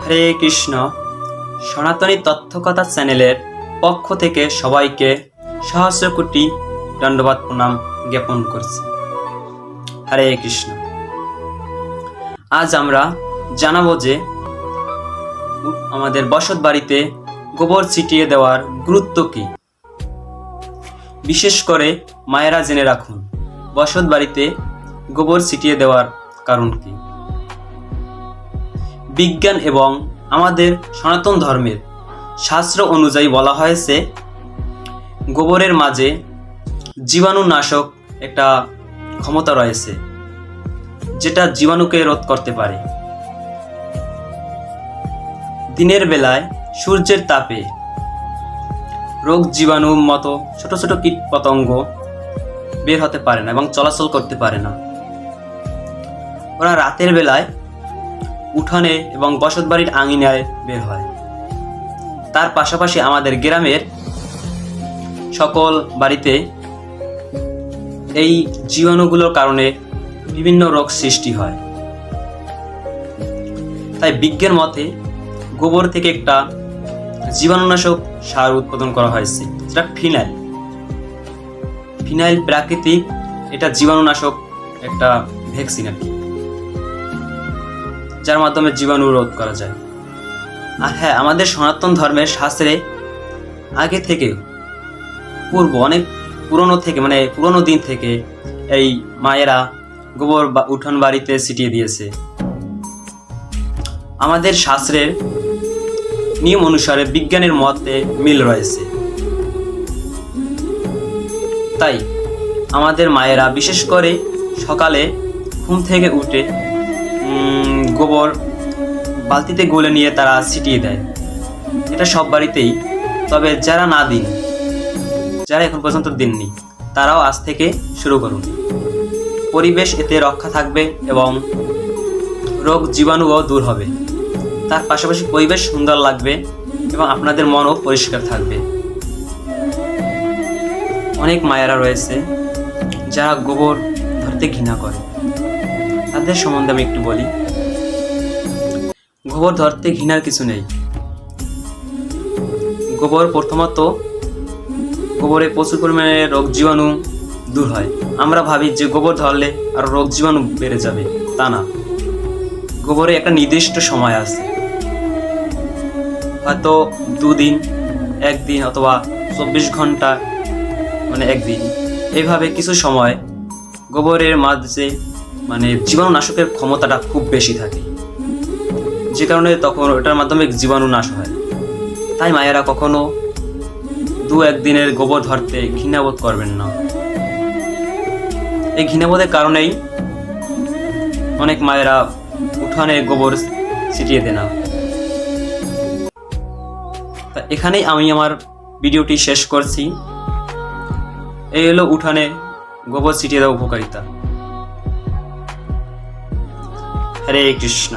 হরে কৃষ্ণ। সনাতনী তথ্যকথা চ্যানেলের পক্ষ থেকে সবাইকে সহস্র কোটি দণ্ডবাদ প্রণাম জ্ঞাপন করছি। হরে কৃষ্ণ। আজ আমরা জানাবো যে আমাদের বসত বাড়িতে গোবর ছিটিয়ে দেওয়ার গুরুত্ব কি। বিশেষ করে মায়েরা জেনে রাখুন বসত বাড়িতে গোবর ছিটিয়ে দেওয়ার কারণ কি। বিজ্ঞান এবং আমাদের সনাতন ধর্মের শাস্ত্র অনুযায়ী বলা হয়েছে গোবরের মাঝে জীবাণুনাশক একটা ক্ষমতা রয়েছে, যেটা জীবাণুকে রোধ করতে পারে। দিনের বেলায় সূর্যের তাপে রোগ জীবাণুর মতো ছোট ছোট কীট পতঙ্গ বের হতে পারে না এবং চলাচল করতে পারে না। ওরা রাতের বেলায় উঠানে এবং বসতবাড়ির আঙিনায় বের হয়। তার পাশাপাশি আমাদের গ্রামের সকল বাড়িতে এই জীবাণুগুলোর কারণে বিভিন্ন রোগ সৃষ্টি হয়। তাই বিজ্ঞান মতে গোবর থেকে একটা জীবাণুনাশক সার উৎপাদন করা হয়েছে, যেটা ফিনাইল প্রাকৃতিক এটা জীবাণুনাশক একটা ভ্যাকসিন আর কি, যার মাধ্যমে জীবাণু রোধ করা যায়। আর হ্যাঁ, আমাদের সনাতন ধর্মের শাস্ত্রে আগে থেকে অনেক পুরনো দিন থেকে এই মায়েরা গোবর উঠান বাড়িতে ছিটিয়ে দিয়েছে। আমাদের শাস্ত্রের নিয়ম অনুসারে বিজ্ঞানের মতে মিল রয়েছে। তাই আমাদের মায়েরা বিশেষ করে সকালে ঘুম থেকে উঠে গোবর বালতিতে গুলে নিয়ে তারা ছিটিয়ে দেয়। এটা সব বাড়িতেই, তবে যারা এখন পর্যন্ত দিননি তারাও আজ থেকে শুরু করুন। পরিবেশ এতে রক্ষা থাকবে এবং রোগ জীবাণুও দূর হবে। তার পাশাপাশি পরিবেশ সুন্দর লাগবে এবং আপনাদের মনও পরিষ্কার থাকবে। অনেক মায়েরা রয়েছে যারা গোবর ধরতে ঘৃণা করে, তাদের সম্বন্ধে আমি একটু বলি। গোবর ধরতে ঘৃণার কিছু নেই। প্রথমত গোবরে প্রচুর পরিমাণে রোগ জীবাণু দূর হয়। আমরা ভাবি যে গোবর ধরলে আর রোগ জীবাণু বেড়ে যাবে, তা না। গোবরে একটা নির্দিষ্ট সময় আছে, হয়তো 2 দিন, 1 দিন অথবা 24 ঘন্টা, একদিন, এইভাবে কিছু সময় গোবরের মাঝে জীবাণুনাশকের ক্ষমতাটা খুব বেশি থাকে, যে কারণে তখন ওটার মাধ্যমে জীবাণু নাশ হয়। তাই মায়েরা কখনো 2-1 দিনের গোবর ধরতে ঘৃণাবোধ করবেন না। এই ঘৃণাবোধের কারণেই অনেক মায়েরা উঠানে গোবর ছিটিয়ে দেন না। তা এখানেই আমি আমার ভিডিওটি শেষ করছি। এই হলো উঠানে গোবর ছিটিয়ে দেওয়ার উপকারিতা। হরে কৃষ্ণ।